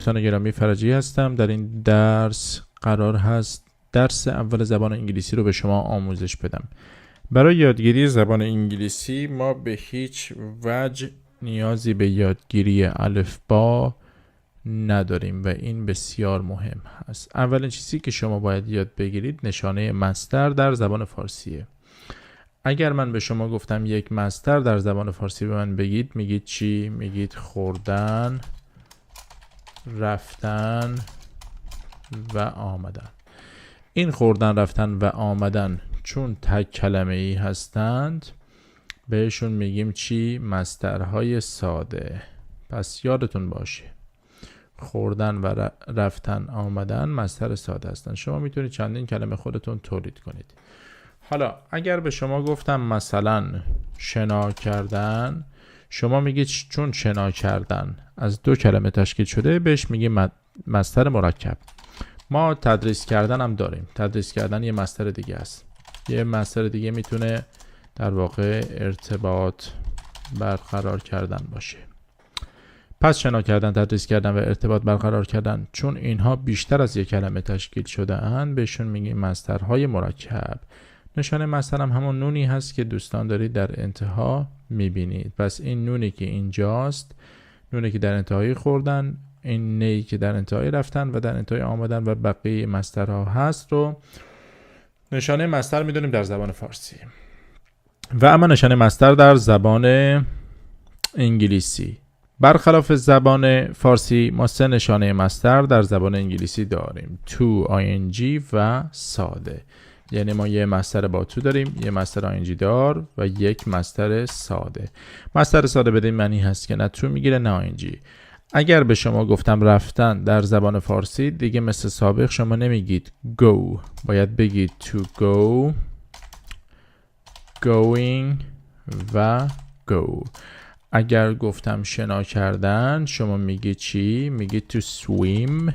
دوستان گرامی فرجی هستم. در این درس قرار هست درس اول زبان انگلیسی رو به شما آموزش بدم. برای یادگیری زبان انگلیسی ما به هیچ وجه نیازی به یادگیری الفبا نداریم و این بسیار مهم هست. اولین چیزی که شما باید یاد بگیرید نشانه مصدر در زبان فارسیه. اگر من به شما گفتم یک مصدر در زبان فارسی به من بگید، میگید چی؟ میگید خوردن، رفتن و آمدن. این خوردن، رفتن و آمدن چون تک کلمه ای هستند بهشون میگیم چی؟ مصدرهای ساده. پس یادتون باشه خوردن و رفتن، آمدن مصدر ساده هستند. شما میتونید چندین کلمه خودتون تولید کنید. حالا اگر به شما گفتم مثلا شنا کردن، شما میگید چون شنا کردن از دو کلمه تشکیل شده بهش میگیم مصدر مرکب. ما تدریس کردن هم داریم. تدریس کردن یه مصدر دیگه است. یه مصدر دیگه میتونه در واقع ارتباط برقرار کردن باشه. پس شنا کردن، تدریس کردن و ارتباط برقرار کردن چون اینها بیشتر از یک کلمه تشکیل شده اند بهشون میگیم مصدرهای مرکب. نشانه مصدر هم همون نونی هست که دوستان دارید در انتها میبینید. پس این نونی که اینجاست، نونی که در انتهای خوردن، این نی که در انتهای رفتن و در انتهای آمدن و بقیه مصدرها هست رو نشانه مصدر میدونیم در زبان فارسی. و اما نشانه مصدر در زبان انگلیسی، برخلاف زبان فارسی ما سه نشانه مصدر در زبان انگلیسی داریم: to، ing و ساده. یعنی ما یه مصدر با تو داریم، یه مصدر ing دار و یک مصدر ساده. مصدر ساده به این معنی هست که نه تو میگیره نه ing. اگر به شما گفتم رفتن در زبان فارسی دیگه مثل سابق شما نمیگید go، باید بگید to go، going و go. اگر گفتم شنا کردن شما میگید چی؟ میگید to swim،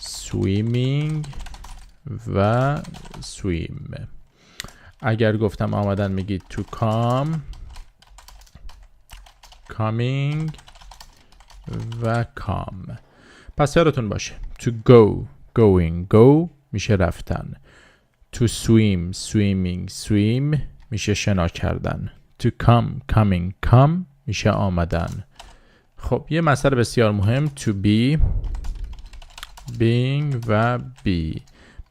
swimming و swim. اگر گفتم آمدن میگید to come، coming و come. پس یادتون باشه to go، going، go میشه رفتن. to swim، swimming، swim میشه شنا کردن. to come، coming، come میشه آمدن. خب یه مصدر بسیار مهم to be، being و be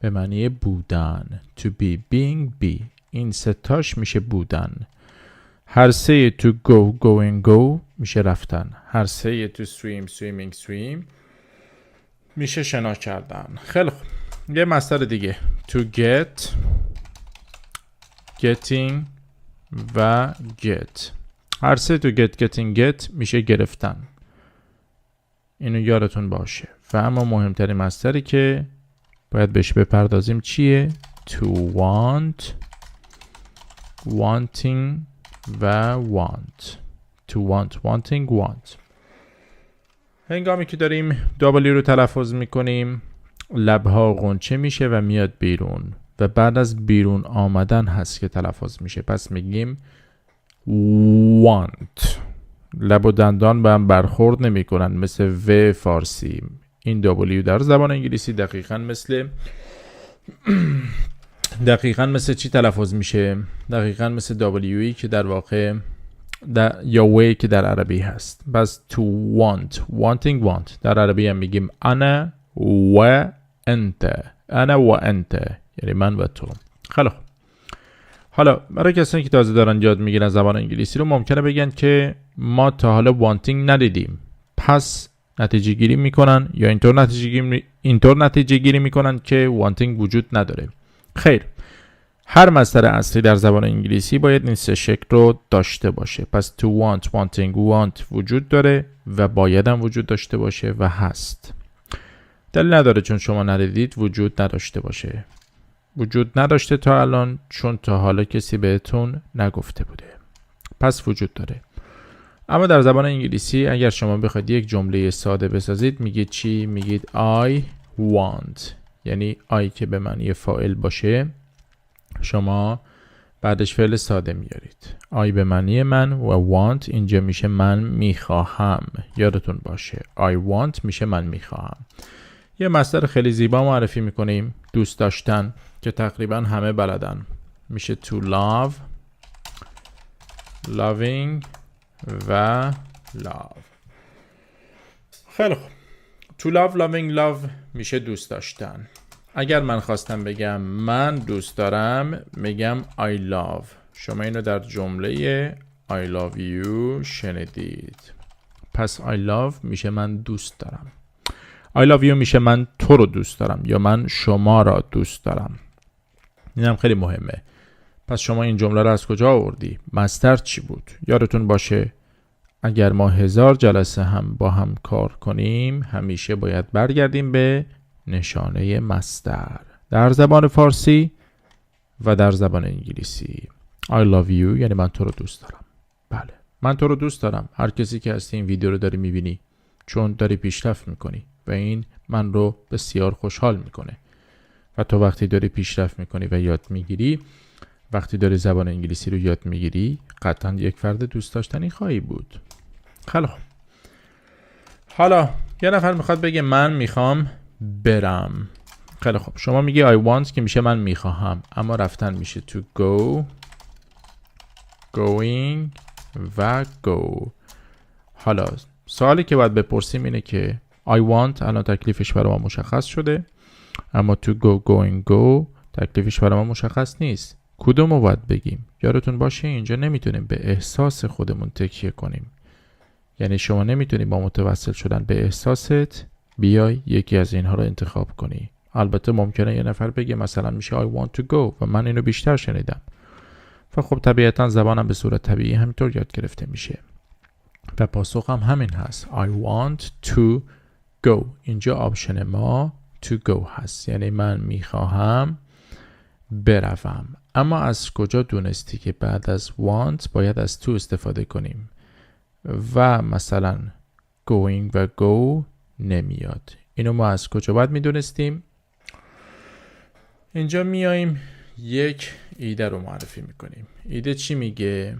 به معنی بودن. to be، being، be این ستاش میشه بودن. هر سه to go، going، go میشه رفتن. هر سه to swim، swimming، swim میشه شنا کردن. خیلی خوب. یه مصدر دیگه to get، getting و get. هر سه to get، getting، get میشه گرفتن. اینو یادتون باشه. و اما مهمترین مصدری که باید بهش بپردازیم چیه؟ to want، wanting و want. to want، wanting، want. هنگامی که داریم W رو تلفظ میکنیم لبها غنچه میشه و میاد بیرون و بعد از بیرون آمدن هست که تلفظ میشه. پس میگیم want. لب و دندان به هم برخورد نمی کنن مثل و فارسی. این W در زبان انگلیسی دقیقاً مثل چی تلفظ میشه؟ دقیقاً مثل WE که در واقع یا وی که در عربی هست. پس to want، wanting، want. در عربی هم میگیم انا و انت، انا و انت یعنی من و تو. خیلی خوب. حالا برای کسانی که تازه دارن یاد میگیرن زبان انگلیسی رو ممکنه بگن که ما تا حالا wanting ندیدیم، پس نتیجه گیری میکنن یا اینطور نتیجه گیری میکنن که wanting وجود نداره. خیر، هر مصدر اصلی در زبان انگلیسی باید این سه شکل رو داشته باشه. پس to want، wanting، want وجود داره و باید هم وجود داشته باشه و هست. دلیل نداره چون شما ندیدید وجود نداشته باشه. وجود نداشته تا الان چون تا حالا کسی بهتون نگفته بوده. پس وجود داره. اما در زبان انگلیسی اگر شما بخواید یک جمله ساده بسازید میگید چی؟ میگید I want. یعنی I که به معنی فاعل باشه شما بعدش فعل ساده میارید. I به معنی من و want اینجا میشه من میخواهم. یادتون باشه I want میشه من میخواهم. یه مصدر خیلی زیبا معرفی میکنیم، دوست داشتن، که تقریبا همه بلدن. میشه to love، loving و love. خیلی خوب. to love، loving، love میشه دوست داشتن. اگر من خواستم بگم من دوست دارم میگم I love. شما اینو در جمله I love you شنیدید. پس I love میشه من دوست دارم. I love you میشه من تو رو دوست دارم یا من شما را دوست دارم. اینم خیلی مهمه. پس شما این جمله رو از کجا آوردی؟ مصدر چی بود؟ یادتون باشه اگر ما 1000 جلسه هم با هم کار کنیم همیشه باید برگردیم به نشانه مصدر در زبان فارسی و در زبان انگلیسی. I love you یعنی من تو رو دوست دارم. بله من تو رو دوست دارم. هر کسی که هستی این ویدیو رو داری میبینی، چون داری پیشرفت میکنی و این من رو بسیار خوشحال میکنه. و تو وقتی داری پیشرفت میکنی و یاد میگیری، وقتی داری زبان انگلیسی رو یاد میگیری، قطعا یک فرد دوست داشتنی خواهی بود. خیلی خوب. حالا یه نفر میخواد بگه من میخوام برم. خیلی خوب. شما میگی I want که میشه من میخواهم، اما رفتن میشه to go، going و go. حالا سوالی که باید بپرسیم اینه که I want الان تکلیفش برای ما مشخص شده، اما to go، going، go تکلیفش برای ما مشخص نیست. کدومو باید بگیم؟ یادتون باشه اینجا نمیتونیم به احساس خودمون تکیه کنیم. یعنی شما نمیتونی با متوسل شدن به احساست بیای یکی از اینها رو انتخاب کنی. البته ممکنه یه نفر بگه مثلا میشه I want to go و من اینو بیشتر شنیدم و خب طبیعتا زبانم به صورت طبیعی همینطور یاد گرفته میشه و پاسخ هم همین هست. I want to go. اینجا آپشن ما to go هست، یعنی من میخواهم بروم. اما از کجا دونستی که بعد از want باید از to استفاده کنیم و مثلا going و go نمیاد؟ اینو ما از کجا باید میدونستیم؟ اینجا میاییم یک ایده رو معرفی میکنیم. ایده چی میگه؟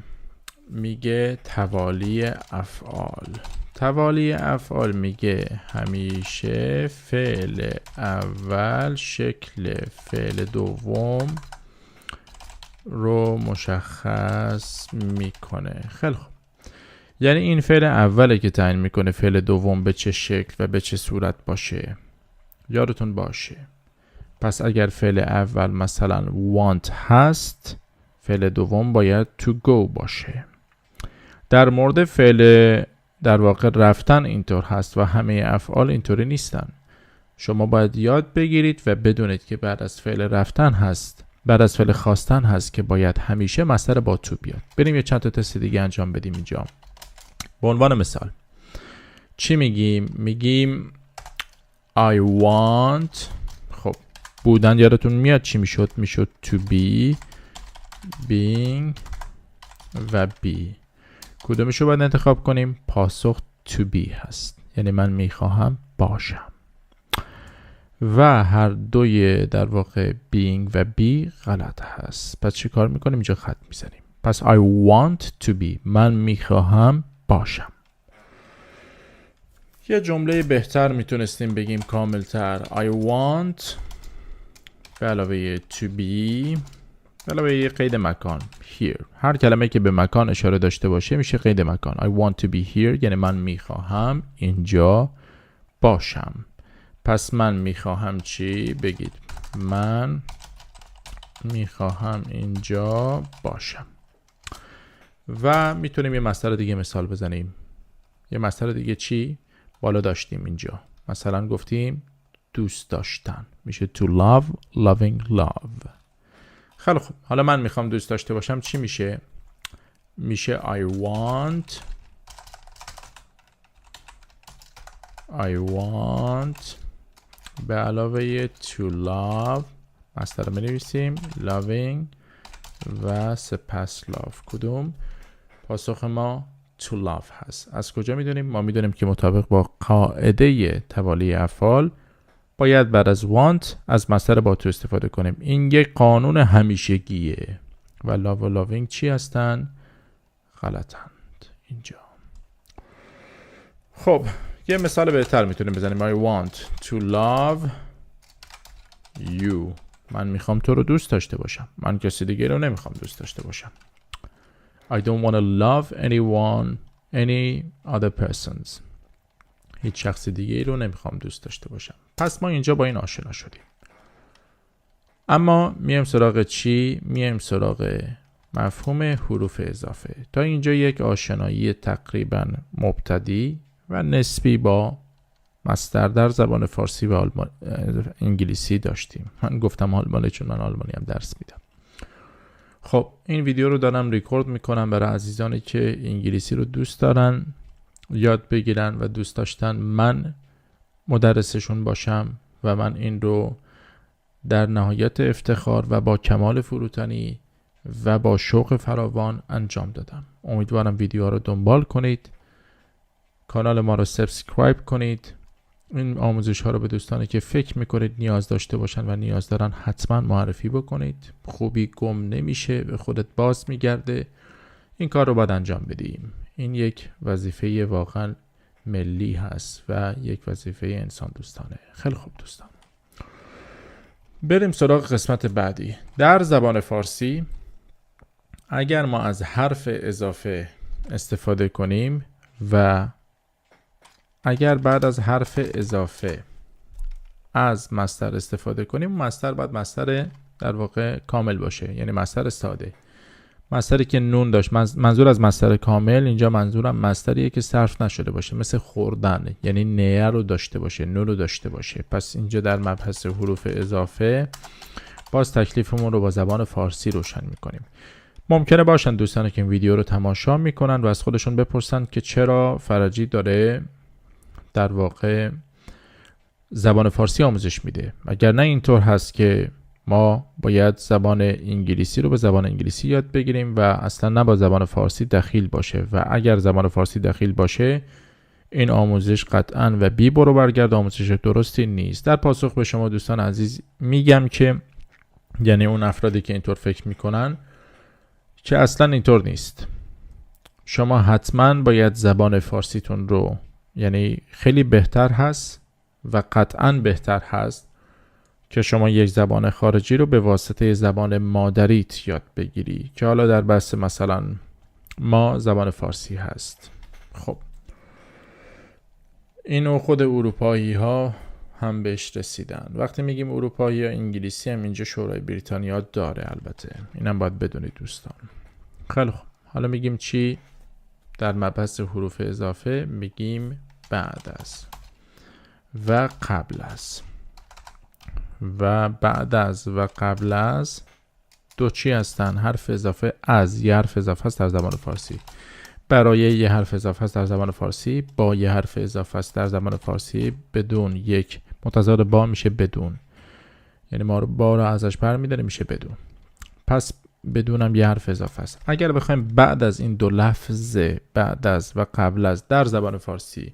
میگه توالی افعال. توالی افعال میگه همیشه فعل اول شکل فعل دوم رو مشخص میکنه. خیلی خوب. یعنی این فعل اوله که تعیین میکنه فعل دوم به چه شکل و به چه صورت باشه. یادتون باشه. پس اگر فعل اول مثلا want هست، فعل دوم باید to go باشه. در مورد فعل در واقع رفتن اینطور هست و همه افعال اینطوری نیستن. شما باید یاد بگیرید و بدونید که بعد از فعل رفتن هست، بعد از فعل خواستن هست که باید همیشه مصدر با to بیاد. بریم یه چند تا تست دیگه انجام بدیم اینجا. به عنوان مثال چی میگیم؟ میگیم I want. خب بودن یادتون میاد چی میشد؟ میشد to be، being و be. کدومشو باید انتخاب کنیم؟ پاسخ to be هست، یعنی من میخواهم باشم. و هر دوی در واقع being و be غلط هست. پس چی کار میکنیم؟ اینجا خط میزنیم. پس I want to be، من میخواهم باشم. یه جمله بهتر میتونستیم بگیم کاملتر. I want به علاوه to be به علاوه یه قید مکان here. هر کلمه که به مکان اشاره داشته باشه میشه قید مکان. I want to be here یعنی من میخواهم اینجا باشم. پس من میخواهم چی؟ بگید من میخواهم اینجا باشم. و میتونیم یه مصدر دیگه مثال بزنیم. یه مصدر دیگه چی؟ بالا داشتیم اینجا. مثلا گفتیم دوست داشتن، میشه to love، loving، love. خیلی خوب. حالا من میخوام دوست داشته باشم چی میشه؟ میشه I want به علاوه to love مصدر می نویسیم loving و سپس love. کدوم؟ پاسخ ما to love هست. از کجا میدونیم؟ ما میدونیم که مطابق با قاعده توالی افعال باید بعد از want از مصدر با to استفاده کنیم. این یک قانون همیشگیه. و لاو و لاوینگ چی هستن؟ غلطند اینجا. خب یه مثال بهتر میتونیم بزنیم. I want to love you. من میخوام تو رو دوست داشته باشم. من کسی دیگه رو نمیخوام دوست داشته باشم. I don't want to love anyone, any other persons. هیچ شخص دیگه رو نمیخوام دوست داشته باشم. پس ما اینجا با این آشنا شدیم. اما میایم سراغ چی؟ میایم سراغ مفهوم حروف اضافه. تا اینجا یک آشنایی تقریبا مبتدی و نسبی با مصدر در زبان فارسی و انگلیسی داشتیم. من گفتم آلمانی چون من آلمانی هم درس میدم. خب این ویدیو رو دارم ریکورد میکنم برای عزیزانی که انگلیسی رو دوست دارن یاد بگیرن و دوست داشتن من مدرسشون باشم و من این رو در نهایت افتخار و با کمال فروتنی و با شوق فراوان انجام دادم. امیدوارم ویدیوها رو دنبال کنید، کانال ما رو سابسکرایب کنید، این آموزش ها رو به دوستانی که فکر میکنید نیاز داشته باشن و نیاز دارن حتما معرفی بکنید. خوبی گم نمیشه، به خودت باز میگرده. این کار رو باید انجام بدیم. این یک وظیفه واقعا ملی هست و یک وظیفه انسان دوستانه. خیلی خوب دوستان، بریم سراغ قسمت بعدی. در زبان فارسی اگر ما از حرف اضافه استفاده کنیم و اگر بعد از حرف اضافه از مصدر استفاده کنیم، مصدر باید مصدر در واقع کامل باشه، یعنی مصدر ساده. مصدری که نون داشت، منظور از مصدر کامل اینجا منظورم مصدریه که صرف نشده باشه، مثل خوردن، یعنی نه رو داشته باشه، نون رو داشته باشه. پس اینجا در مبحث حروف اضافه باز تکلیفمون رو با زبان فارسی روشن میکنیم. ممکنه باشن دوستانی که این ویدیو رو تماشا میکنن و از خودشون بپرسن که چرا فرجی داره در واقع زبان فارسی آموزش میده. اگر نه اینطور هست که ما باید زبان انگلیسی رو به زبان انگلیسی یاد بگیریم و اصلا نه با زبان فارسی دخیل باشه، و اگر زبان فارسی دخیل باشه این آموزش قطعا و بی برو برگرد آموزش درستی نیست. در پاسخ به شما دوستان عزیز میگم که یعنی اون افرادی که اینطور فکر میکنن که اصلا اینطور نیست. شما حتما باید زبان فارسیتون رو، یعنی خیلی بهتر هست و قطعا بهتر هست که شما یک زبان خارجی رو به واسطه زبان مادریت یاد بگیری، که حالا در بحث مثلا ما زبان فارسی هست. خب اینو خود اروپایی ها هم بهش رسیدن. وقتی میگیم اروپایی ها، انگلیسی هم اینجا شورای بریتانیا داره، البته اینم باید بدونید دوستان. خیلی خوب، حالا میگیم چی در مبحث حروف اضافه؟ میگیم بعد از و قبل از. و بعد از و قبل از دو چی هستن؟ حرف اضافه از. یه حرف اضافه است در زبان فارسی، برای یه حرف اضافه است در زبان فارسی، با یه حرف اضافه است در زبان فارسی، بدون یک متضاد با میشه بدون، یعنی ما رو با رو ازش برمی‌داره میشه بدون. پس بدونم یه حرف اضافه است. اگر بخوایم بعد از این دو لفظ بعد از و قبل از در زبان فارسی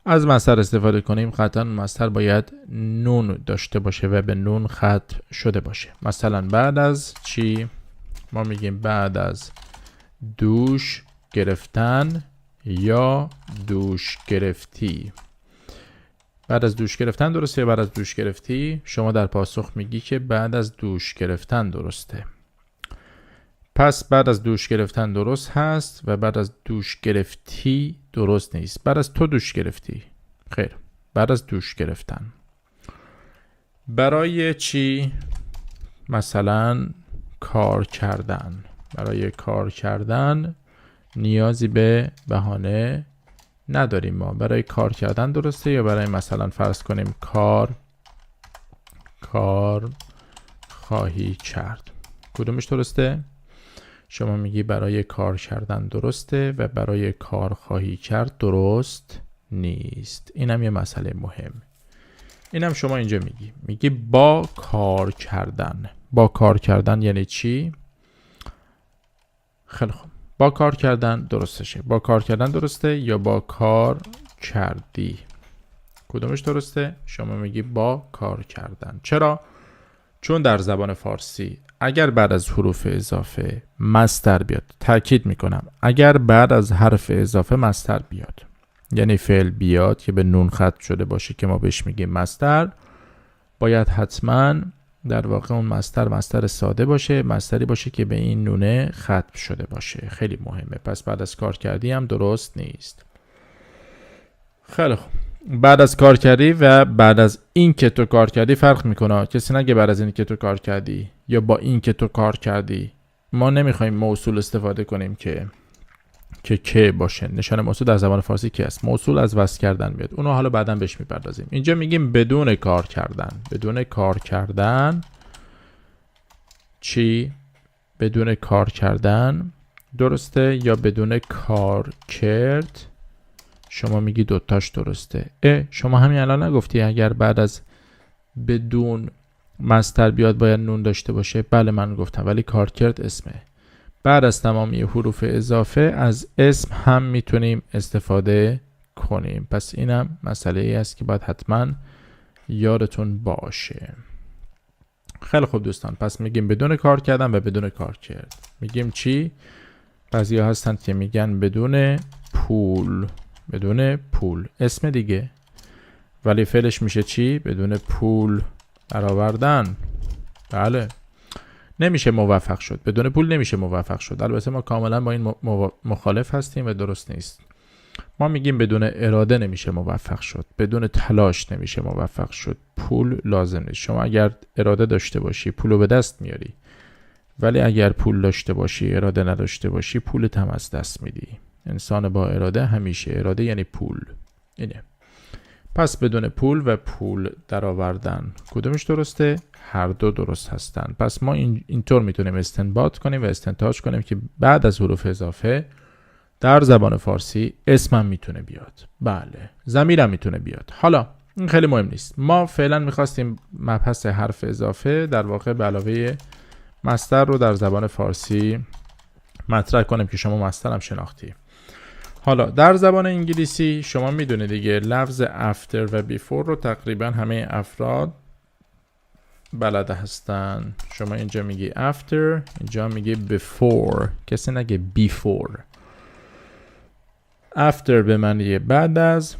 از مصدر استفاده کنیم، قطعا مصدر باید نون داشته باشه و به نون ختم شده باشه. مثلا بعد از چی؟ ما میگیم بعد از دوش گرفتن یا دوش گرفتی. بعد از دوش گرفتن درسته یا بعد از دوش گرفتی؟ شما در پاسخ میگی که بعد از دوش گرفتن درسته. پس بعد از دوش گرفتن درست هست و بعد از دوش گرفتی درست نیست. بعد از تو دوش گرفتی، خیر، بعد از دوش گرفتن. برای چی؟ مثلا کار کردن. برای کار کردن نیازی به بهانه نداریم ما. برای کار کردن درسته یا برای مثلا فرض کنیم کار خواهی کرد؟ کدومش درسته؟ شما میگی برای کار کردن درسته و برای کار خواهی کرد درست نیست. اینم یه مسئله مهم. اینم شما اینجا میگی با کار کردن. با کار کردن یعنی چی؟ خیلی خوب، با کار کردن درستشه. با کار کردن درسته یا با کار کردی؟ کدومش درسته؟ شما میگی با کار کردن. چرا؟ چون در زبان فارسی اگر بعد از حروف اضافه مصدر بیاد، تاکید میکنم اگر بعد از حرف اضافه مصدر بیاد، یعنی فعل بیاد که به نون ختم شده باشه که ما بهش میگیم مصدر، باید حتما در واقع اون مصدر ساده باشه، مصدری باشه که به این نونه ختم شده باشه. خیلی مهمه. پس بعد از کار کردی هم درست نیست. خیلی خوب. بعد از کار کردی و بعد از این که تو کار کردی فرق میکنه. کسی نگه بعد از این که تو کار کردی یا با این که تو کار کردی. ما نمیخوایم موصول استفاده کنیم که باشه. نشان موصول در زبان فارسی که است. موصول از وصل کردن میاد. اونو حالا بعداً بهش میپردازیم. اینجا میگیم بدون کار کردن. بدون کار کردن چی؟ بدون کار کردن درسته یا بدون کار کرد؟ شما میگی دوتاش درسته. شما همین الان نگفتی اگر بعد از بدون مصدر بیاد باید نون داشته باشه؟ بله من گفتم، ولی کار کرد اسمه. بعد از تمامی حروف اضافه از اسم هم میتونیم استفاده کنیم. پس اینم مسئله ای است که باید حتما یادتون باشه. خیلی خوب دوستان، پس میگیم بدون کار کردن و بدون کار کرد. میگیم چی؟ بعضیا هستن که میگن بدون پول. بدون پول اسم دیگه، ولی فعلش میشه چی؟ بدون پول درآوردن. بله، نمیشه موفق شد. بدون پول نمیشه موفق شد. البته ما کاملا با این مخالف هستیم و درست نیست. ما میگیم بدون اراده نمیشه موفق شد، بدون تلاش نمیشه موفق شد. پول لازم نیست. شما اگر اراده داشته باشی پولو به دست میاری، ولی اگر پول داشته باشی اراده نداشته باشی پولت هم از دست میدی. انسان با اراده همیشه، اراده یعنی پول. اینه. پس بدون پول و پول درآوردن کدومش درسته؟ هر دو درست هستن. پس ما اینطور میتونیم استنباط کنیم و استنتاج کنیم که بعد از حروف اضافه در زبان فارسی اسمم میتونه بیاد. بله، ضمیرم میتونه بیاد. حالا این خیلی مهم نیست. ما فعلا میخواستیم مبحث حرف اضافه در واقع به علاوه مصدر رو در زبان فارسی مطرح کنیم که شما مصدر هم شناختی. حالا در زبان انگلیسی شما میدونید دیگه لفظ after و before رو تقریبا همه افراد بلده هستن. شما اینجا میگی after، اینجا میگی before، کسی نگه before. after به معنی بعد از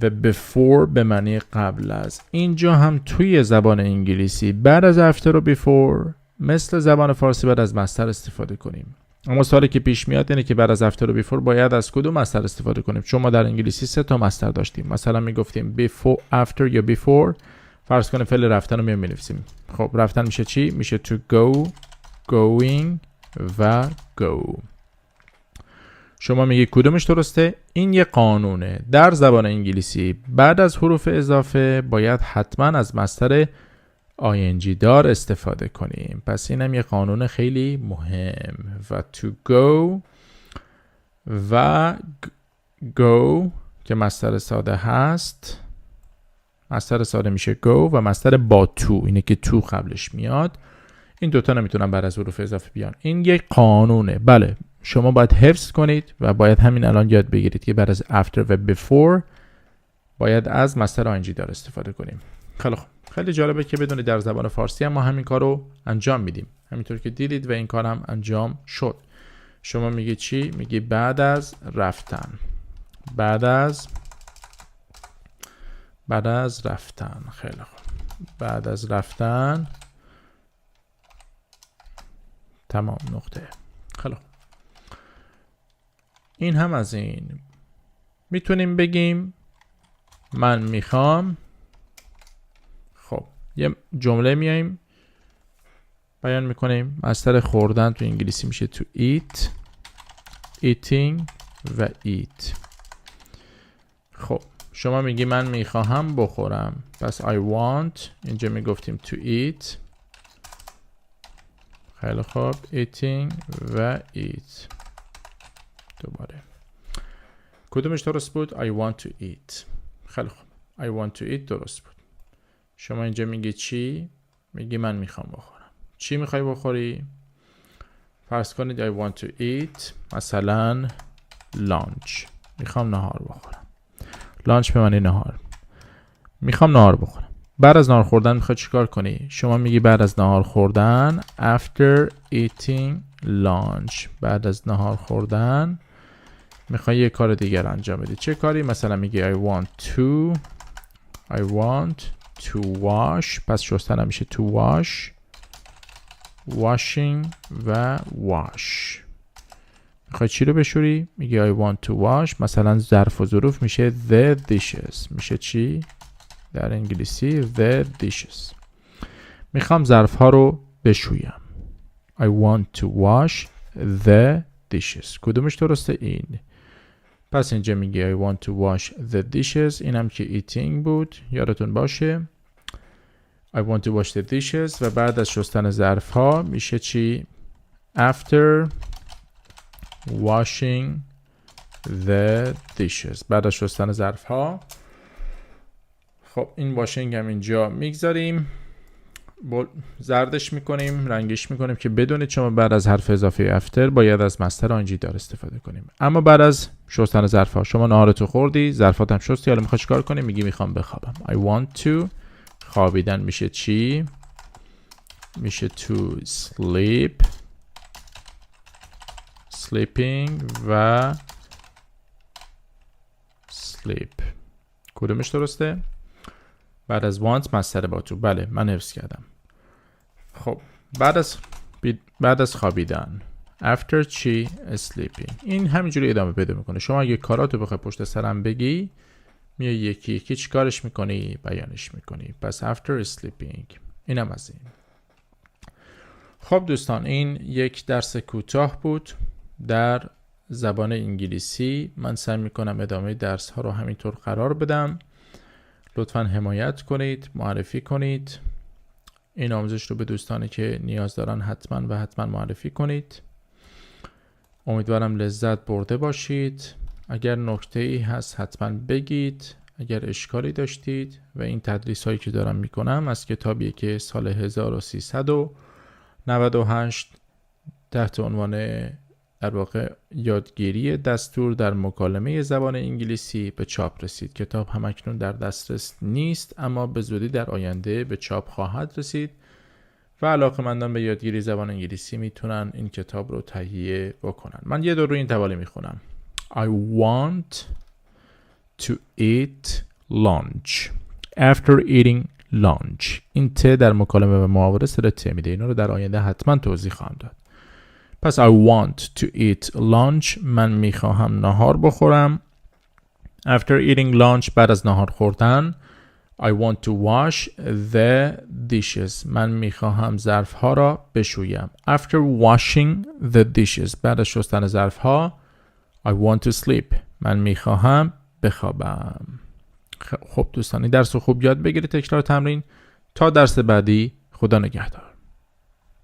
و before به معنی قبل از. اینجا هم توی زبان انگلیسی بعد از after و before مثل زبان فارسی باید از مصدر استفاده کنیم. اما سوالی که پیش میاد اینه که بعد از after و before باید از کدوم مصدر استفاده کنیم؟ چون ما در انگلیسی 3 تا مصدر داشتیم. مثلا میگفتیم before، after یا before. فرض کنیم فعل رفتن رو می‌نویسیم. خب رفتن میشه چی؟ میشه to go، going و go. شما میگی کدومش درسته؟ این یه قانونه. در زبان انگلیسی بعد از حروف اضافه باید حتما از مصدر ing دار استفاده کنیم. پس اینم یه قانون خیلی مهم. و to go و go که مصدر ساده هست، مصدر ساده میشه go و مصدر با تو، اینه که تو قبلش میاد. این دوتا نمیتونن بعد از حروف اضافه بیان. این یک قانونه. بله، شما باید حفظ کنید و باید همین الان یاد بگیرید که بعد از after و before باید از مصدر ing دار استفاده کنیم. خیلی خوب. خیلی جالبه که بدونید در زبان فارسی هم ما همین کار رو انجام میدیم. همینطور که دیدید و این کار هم انجام شد. شما میگی چی؟ میگی بعد از رفتن. بعد از رفتن. خیلی خوب. بعد از رفتن. تمام، نقطه. خیلی خوب. این هم از این. میتونیم بگیم من میخوام. خب یه جمله میایم بیان میکنیم. مصدر خوردن تو انگلیسی میشه to eat، eating و eat. خب شما میگی من میخواهم بخورم. پس I want، اینجا میگفتیم to eat. خیلی خوب. eating و eat. دوباره کدومش درست بود؟ I want to eat. خیلی خوب. I want to eat درست بود. شما اینجا میگی چی؟ میگی من میخوام بخورم. چی میخوای بخوری؟ فرض کنید I want to eat مثلا lunch. میخوام نهار بخورم. lunch به معنی نهار. میخوام نهار بخورم. بعد از نهار خوردن میخوای چیکار کنی؟ شما میگی بعد از نهار خوردن after eating lunch. بعد از نهار خوردن میخوای یه کار دیگر انجام بدی. چه کاری؟ مثلا میگی I want to wash. پس شستن میشه to wash، washing و wash. میخوای چی رو بشوری؟ میگی I want to wash. مثلا ظرف و ظروف میشه the dishes. میشه چی؟ در انگلیسی the dishes. میخوام ظرف ها رو بشویم. I want to wash the dishes. کدومش درسته؟ این. پس اینجا میگه I want to wash the dishes. اینم که eating بود، یادتون باشه. I want to wash the dishes و بعد از شستن ظرف ها میشه چی؟ After washing the dishes. بعد از شستن ظرف ها. خب این washing هم اینجا میگذاریم، زردش میکنیم، رنگش میکنیم که بدونید شما بعد از حرف اضافه after باید از مستر ing دار استفاده کنیم. اما بعد از شستن ظرف ها شما نهارتو خوردی، ظرفات هم شستی، حالا میخوای چیکار کنی؟ میگی میخوام بخوابم. I want to. خوابیدن میشه چی؟ میشه to sleep، sleeping و sleep. کدومش درسته؟ بعد از want مستر با تو. بله من حفظ کردم. خب بعد از خوابیدن after چی؟ sleeping. این همینجوری ادامه پیدا میکنه. شما اگه کاراتو بخوای پشت سرم بگی میای یکی یکی چیکارش میکنی؟ بیانش میکنی. پس after sleeping. اینم از این. خب دوستان این یک درس کوتاه بود در زبان انگلیسی. من سعی میکنم ادامه درس ها رو همینطور قرار بدم. لطفاً حمایت کنید، معرفی کنید. این آموزش رو به دوستانی که نیاز دارن حتما معرفی کنید. امیدوارم لذت برده باشید. اگر نکته‌ای هست حتما بگید. اگر اشکالی داشتید و این تدریس هایی که دارم میکنم از کتابی که سال 1398 تحت عنوان در واقع یادگیری دستور در مکالمه زبان انگلیسی به چاپ رسید. کتاب همکنون در دسترس نیست اما به زودی در آینده به چاپ خواهد رسید و علاقه‌مندان به یادگیری زبان انگلیسی میتونن این کتاب رو تهیه بکنن. من یه دور رو این توالی میخونم. I want to eat lunch. After eating lunch. این ت در مکالمه و محاوره سر ت میده. اینا رو در آینده حتما توضیح خواهم داد. پس I want to eat lunch. من میخواهم نهار بخورم. After eating lunch. بعد از نهار خوردن. I want to wash the dishes. من میخواهم ظرف ها را بشویم. After washing the dishes. بعد از شستن ظرف ها. I want to sleep. من میخواهم بخوابم. خب دوستان این درس رو خوب یاد بگیرید. تکرار تمرین تا درس بعدی. خدا نگهدار.